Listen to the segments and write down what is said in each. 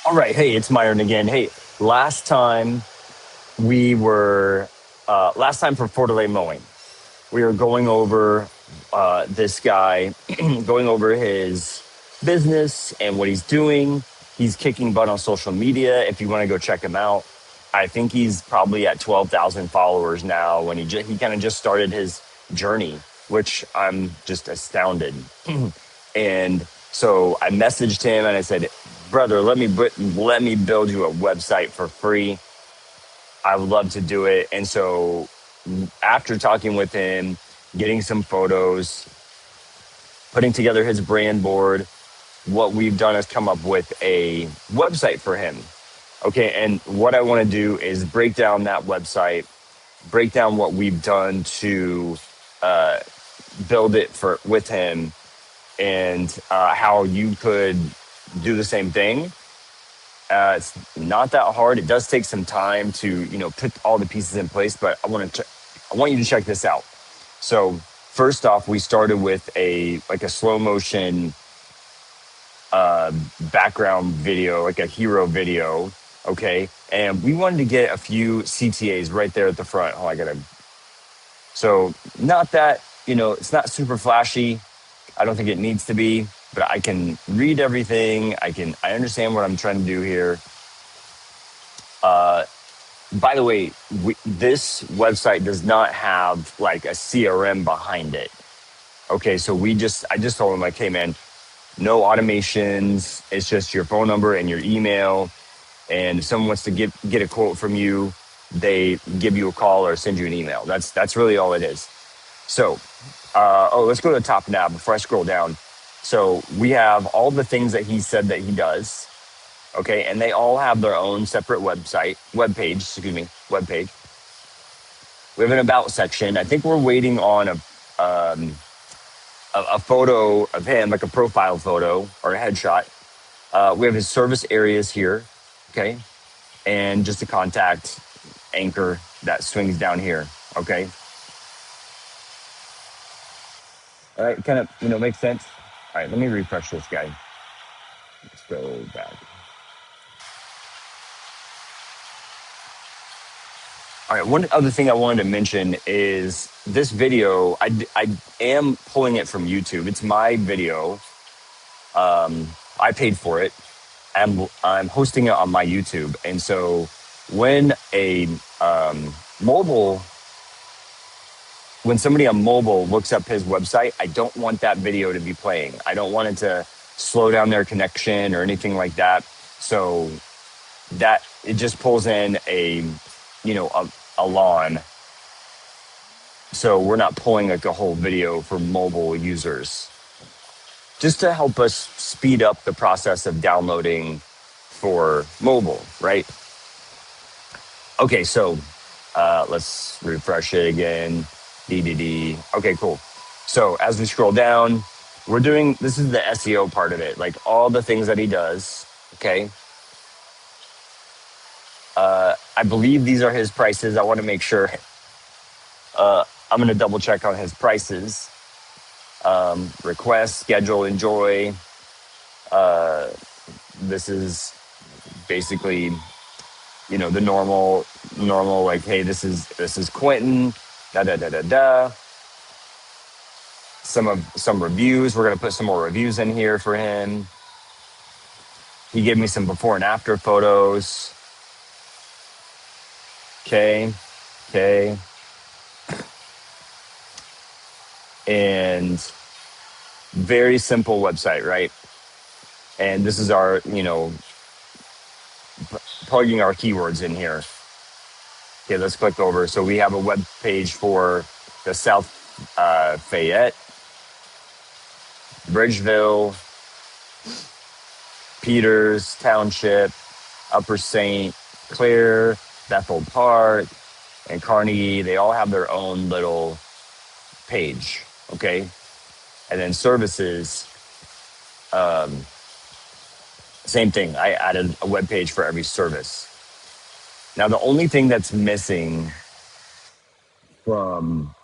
All right. Hey, it's Myron again. Hey, last time we were, last time for Fordeley Mowing, we were going over this guy, going over his business and what he's doing. He's kicking butt on social media. If you want to go check him out, I think he's probably at 12,000 followers now. When he kind of just started his journey, which I'm just astounded. And so I messaged him and I said, "Brother, let me build you a website for free. I would love to do it." And so after talking with him, getting some photos, putting together his brand board, what we've done is come up with a website for him. Okay, and what I want to do is break down that website, break down what we've done to uh, build it for with him, and how you could do the same thing. It's not that hard. It does take some time to put all the pieces in place, but I want you to check this out. So first off, we started with a slow motion background video, like a hero video. Okay, and we wanted to get a few CTAs right there at the front. Oh, I gotta. So not that it's not super flashy. I don't think it needs to be, but I can read everything. I understand what I'm trying to do here. Uh, by the way, this website does not have like a CRM behind it. Okay, so I just told him like, hey man, no automations. It's just your phone number and your email. And if someone wants to get a quote from you, they give you a call or send you an email. That's really all it is. So, let's go to the top now before I scroll down. So we have all the things that he said that he does. Okay, and they all have their own separate web page. We have an about section. I think we're waiting on a photo of him, like a profile photo or a headshot. We have his service areas here. Okay, and just a contact anchor that swings down here. Okay, all right, kind of makes sense. All right, let me refresh this guy. Let's go back. All right, one other thing I wanted to mention is this video. I am pulling it from YouTube. It's my video. I paid for it. I'm hosting it on my YouTube, and so when a mobile when somebody on mobile looks up his website, I don't want that video to be playing. I don't want it to slow down their connection or anything like that. So that it just pulls in a lawn. So we're not pulling like a whole video for mobile users, just to help us speed up the process of downloading for mobile, right? Okay, so let's refresh it again. DDD. Okay, cool. So as we scroll down, this is the SEO part of it, like all the things that he does. Okay. I believe these are his prices. I want to make sure. I'm going to double check on his prices. Request, schedule, enjoy. Uh, this is basically, the normal, like, hey, this is Quentin, da da da da da. Some reviews. We're gonna put some more reviews in here for him. He gave me some before and after photos. Okay, okay, and very simple website, right? And this is our, plugging our keywords in here. Okay, let's click over. So we have a web page for the South Fayette, Bridgeville, Peters Township, Upper St. Clair, Bethel Park, and Carnegie. They all have their own little page, okay? And then services, um, same thing. I added a web page for every service. Now, the only thing that's missing from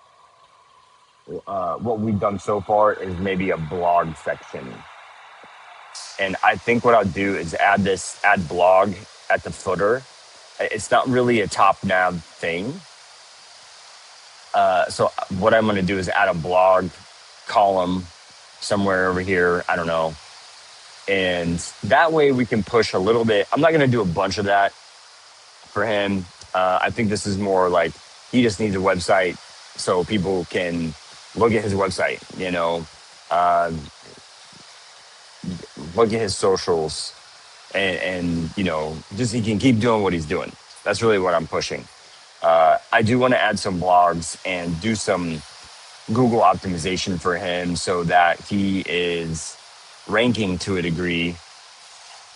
what we've done so far is maybe a blog section. And I think what I'll do is add blog at the footer. It's not really a top nav thing. So what I'm going to do is add a blog column somewhere over here. I don't know. And that way we can push a little bit. I'm not going to do a bunch of that for him. I think this is more like he just needs a website so people can look at his website, uh, look at his socials, and just he can keep doing what he's doing. That's really what I'm pushing. I do want to add some blogs and do some Google optimization for him so that he is ranking to a degree.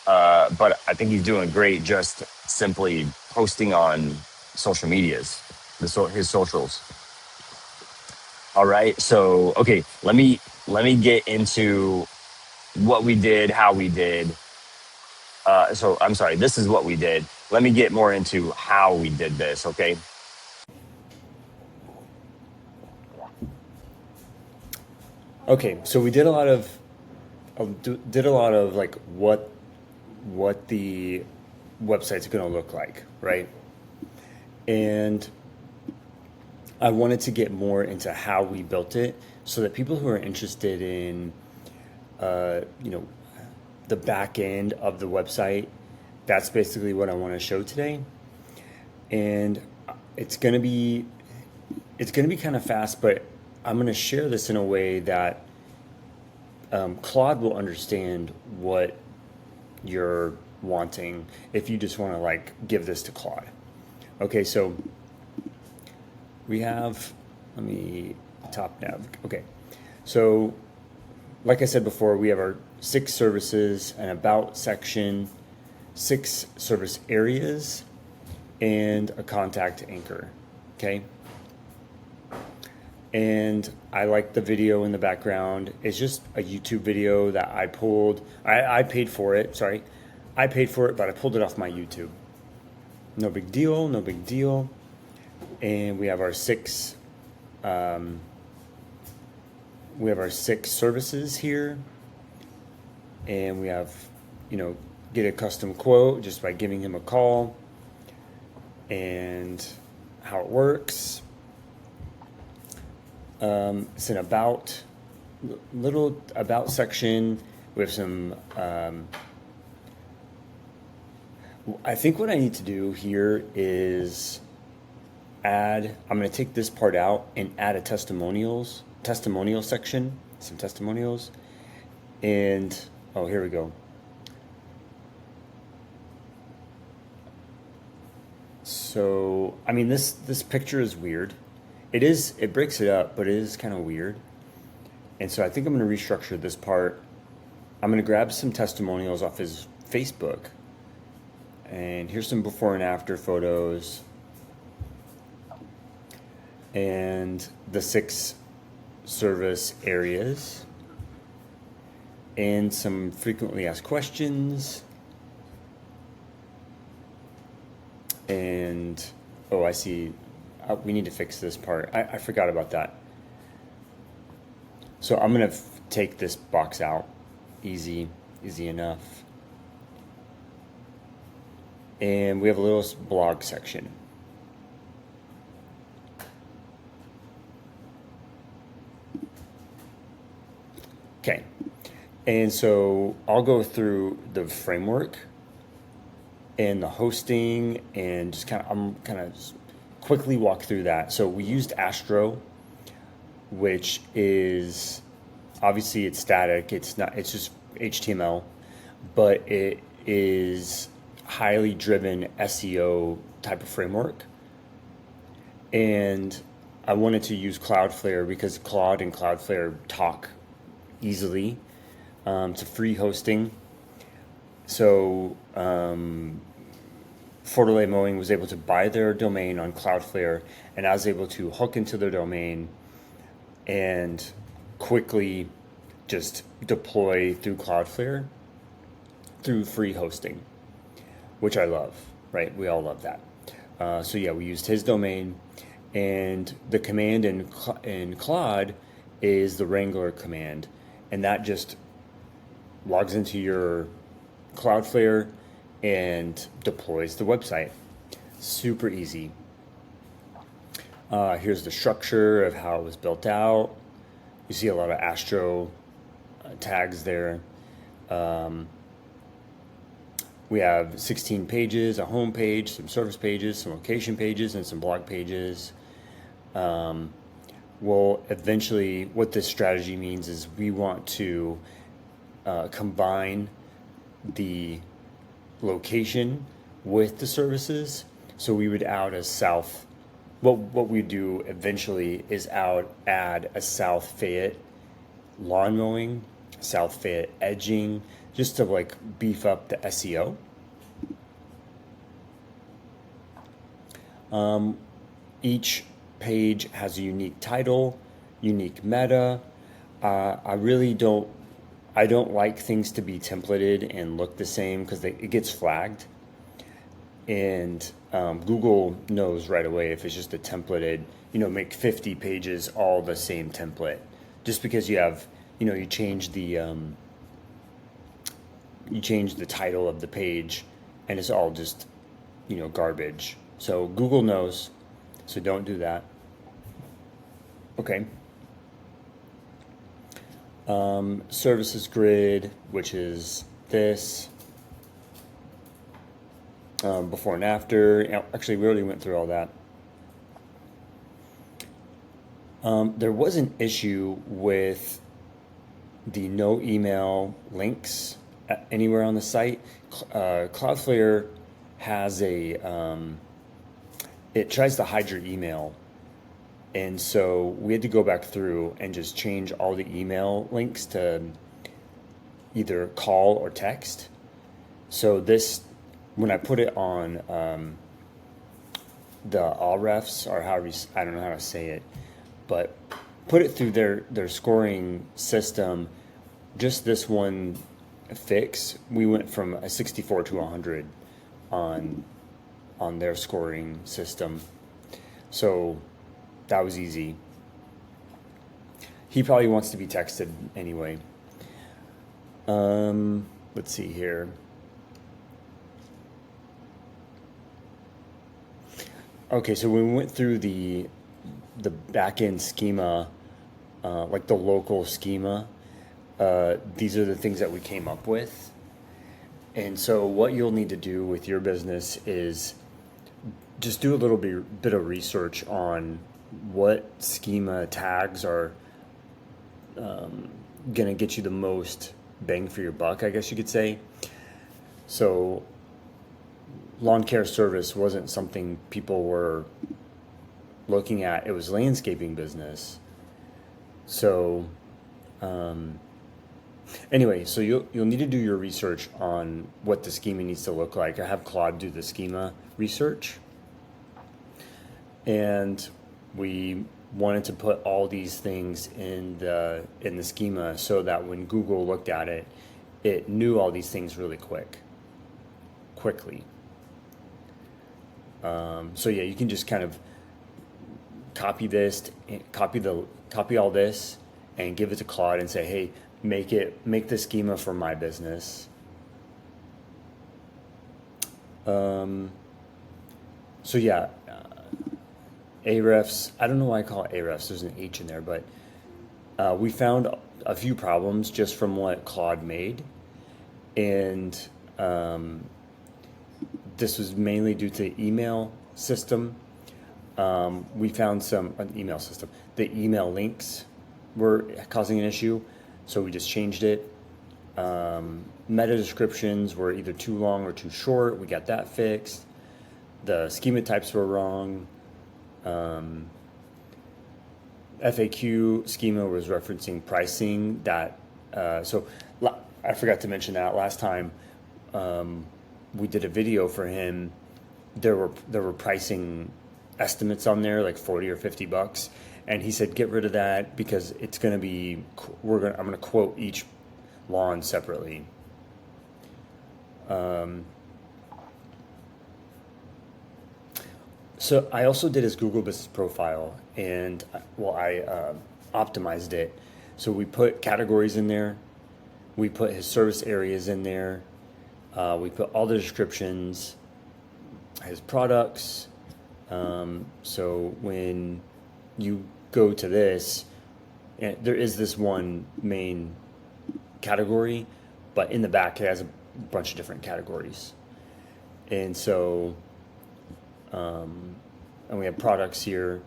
But I think he's doing great just simply posting on social medias, his socials. All right. So, okay, let me get into what we did, how we did. So I'm sorry, this is what we did. Let me get more into how we did this, okay? Okay, so we did a lot of like what the website's going to look like, right? And I wanted to get more into how we built it so that people who are interested in the back end of the website, that's basically what I want to show today. And it's going to be kind of fast, but I'm going to share this in a way that Claude will understand what you're wanting if you just want to like give this to Claude. Okay, so we have, let me top nav. Okay, so like I said before, we have our 6 services, an about section, 6 service areas, and a contact anchor. Okay. And I like the video in the background. It's just a YouTube video that I pulled. I paid for it. Sorry. I paid for it, but I pulled it off my YouTube. No big deal. No big deal. And we have our 6 services here. And we have, get a custom quote just by giving him a call and how it works. It's an little about section with some, I think what I need to do here is I'm going to take this part out and add a testimonial section, some testimonials. And, oh, here we go. So, I mean, this picture is weird. It breaks it up, but it is kind of weird. And so I think I'm going to restructure this part. I'm going to grab some testimonials off his Facebook. And here's some before and after photos. And the 6 service areas. And some frequently asked questions. And, oh, I see. We need to fix this part. I forgot about that. So I'm going to take this box out. Easy enough. And we have a little blog section. Okay. And so I'll go through the framework and the hosting and just I'm kind of quickly walk through that. So we used Astro, which is obviously it's static. It's just HTML, but it is highly driven SEO type of framework. And I wanted to use Cloudflare because Claude and Cloudflare talk easily. It's a free hosting. So Fordeley Mowing was able to buy their domain on Cloudflare, and I was able to hook into their domain and quickly just deploy through Cloudflare through free hosting, which I love, right? We all love that. So yeah, we used his domain, and the command in Claude is the Wrangler command, and that just logs into your Cloudflare and deploys the website. Super easy. Here's the structure of how it was built out. You see a lot of Astro tags there. We have 16 pages, a home page, some service pages, some location pages, and some blog pages. Well, eventually, what this strategy means is we want to combine the location with the services. So we would add a south. What we do eventually is add a South Fayette lawn mowing, South Fayette edging, just to like beef up the SEO. Each page has a unique title, unique meta. I don't like things to be templated and look the same because it gets flagged. And Google knows right away if it's just a templated, make 50 pages all the same template. Just because you have, you change the title of the page and it's all just, garbage. So Google knows, so don't do that. Okay. Services grid, which is this. Before and after. Actually, we already went through all that. There was an issue with the no email links anywhere on the site. Cloudflare has it tries to hide your email. And so we had to go back through and just change all the email links to either call or text. So when I put it on the Ahrefs, or I don't know how to say it, but put it through their scoring system, just this one fix, we went from a 64 to 100 on their scoring system. So that was easy. He probably wants to be texted anyway. Let's see here. Okay, so when we went through the backend schema, like the local schema, these are the things that we came up with. And so what you'll need to do with your business is just do a little bit of research on what schema tags are going to get you the most bang for your buck, I guess you could say. So lawn care service wasn't something people were looking at. It was landscaping business. So anyway, so you'll need to do your research on what the schema needs to look like. I have Claude do the schema research. And we wanted to put all these things in the schema so that when Google looked at it, it knew all these things really quickly. So yeah, you can just kind of copy all this and give it to Claude and say, hey, make the schema for my business. So yeah, Ahrefs, I don't know why I call it Ahrefs, there's an H in there, but we found a few problems just from what Claude made. And this was mainly due to email system. We found an email system. The email links were causing an issue, so we just changed it. Meta descriptions were either too long or too short. We got that fixed. The schema types were wrong. FAQ schema was referencing pricing that, so I forgot to mention that last time we did a video for him. There were pricing estimates on there, like 40 or 50 bucks. And he said, get rid of that because it's going to be, I'm going to quote each lawn separately. So I also did his Google Business Profile, and I optimized it. So we put categories in there, We put his service areas in there. We put all the descriptions, his products. So when you go to this, there is this one main category, but in the back it has a bunch of different categories. And so, and we have products here.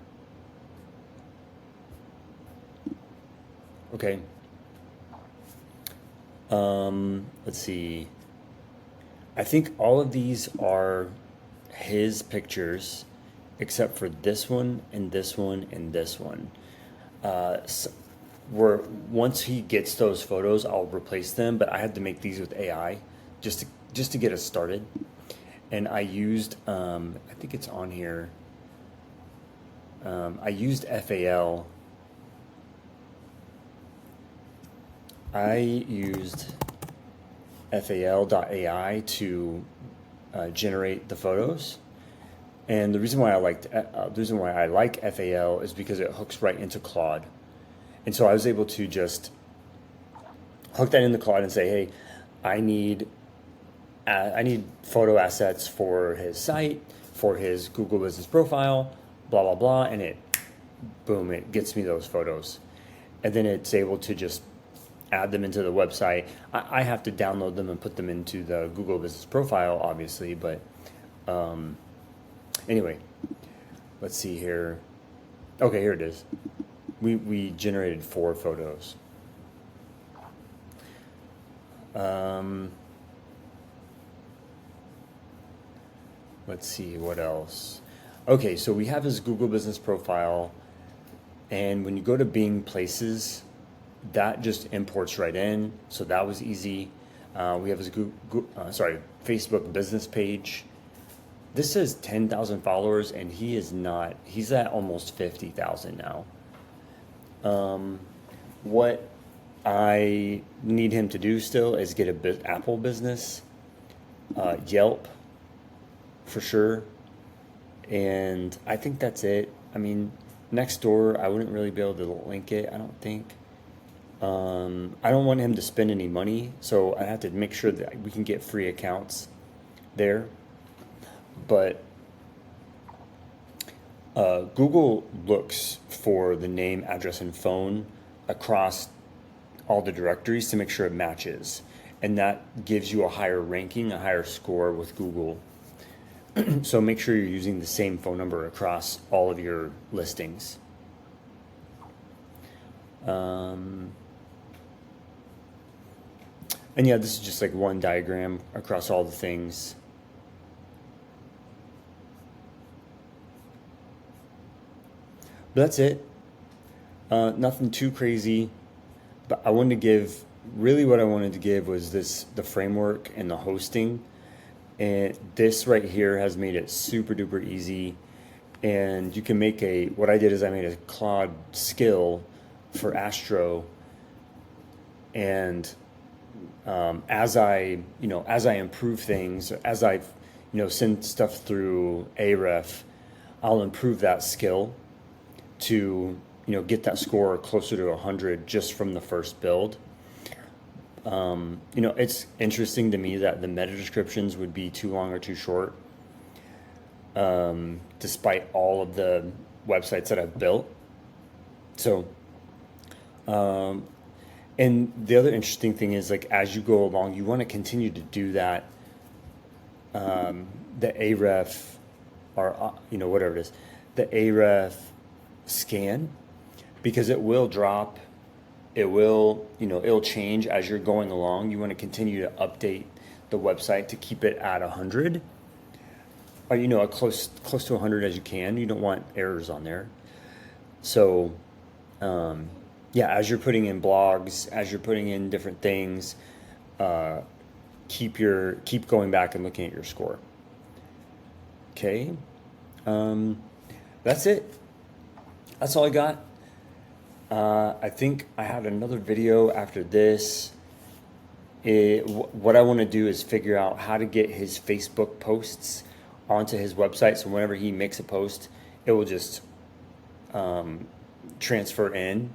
Okay. Let's see. I think all of these are his pictures, except for this one and this one and this one. So where once he gets those photos, I'll replace them. But I had to make these with AI just to get us started. And I used, I think it's on here. I used FAL. I used FAL.ai to generate the photos. And the reason why I like FAL is because it hooks right into Claude. And so I was able to just hook that into Claude and say, hey, I need photo assets for his site, for his Google Business Profile, blah, blah, blah. And it gets me those photos. And then it's able to just add them into the website. I have to download them and put them into the Google Business Profile, obviously. But anyway, let's see here. Okay, here it is. We generated 4 photos. Let's see what else. Okay, so we have his Google Business Profile, and when you go to Bing Places, that just imports right in. So that was easy. We have his Facebook business page. This says 10,000 followers, and he's at almost 50,000 now. What I need him to do still is get a Apple business, Yelp, for sure. And I think that's it. I mean, Nextdoor, I wouldn't really be able to link it, I don't think. I don't want him to spend any money, so I have to make sure that we can get free accounts there. But Google looks for the name, address, and phone across all the directories to make sure it matches. And that gives you a higher ranking, a higher score with Google. So make sure you're using the same phone number across all of your listings. And yeah, this is just like one diagram across all the things. But that's it. Nothing too crazy. But I wanted to give, really what I wanted to give was the framework and the hosting. And this right here has made it super duper easy. And you can make what I did is I made a Claude skill for Astro. And as I improve things, as I send stuff through Ahrefs, I'll improve that skill to get that score closer to 100 just from the first build. It's interesting to me that the meta descriptions would be too long or too short, despite all of the websites that I've built. So, and the other interesting thing is, like, as you go along, you want to continue to do that. The Ahrefs, or whatever it is, the Ahrefs scan, because it will drop. It will, it'll change as you're going along. You want to continue to update the website to keep it at 100, or close to 100 as you can. You don't want errors on there. So, as you're putting in blogs, as you're putting in different things, keep going back and looking at your score. Okay, that's it. That's all I got. I think I have another video after this. What I want to do is figure out how to get his Facebook posts onto his website, so whenever he makes a post, it will just transfer in.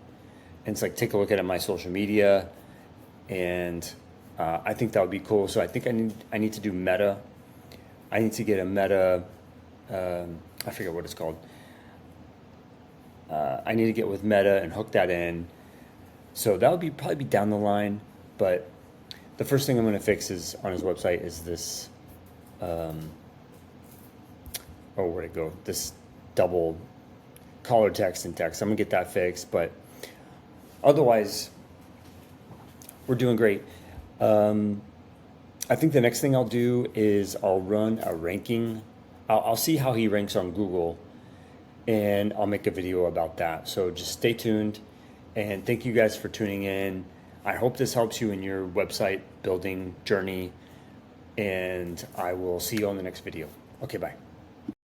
And it's like, take a look at my social media, and I think that would be cool. So I think I need to do meta. I need to get a meta. I forget what it's called. I need to get with Meta and hook that in. So that would probably be down the line. But the first thing I'm going to fix is on his website is this. Where'd it go? This double color text and text. I'm gonna get that fixed, but otherwise, we're doing great. I think the next thing I'll do is I'll run a ranking. I'll see how he ranks on Google, and I'll make a video about that. So just stay tuned, and thank you guys for tuning in. I hope this helps you in your website building journey, and I will see you on the next video. Okay, bye.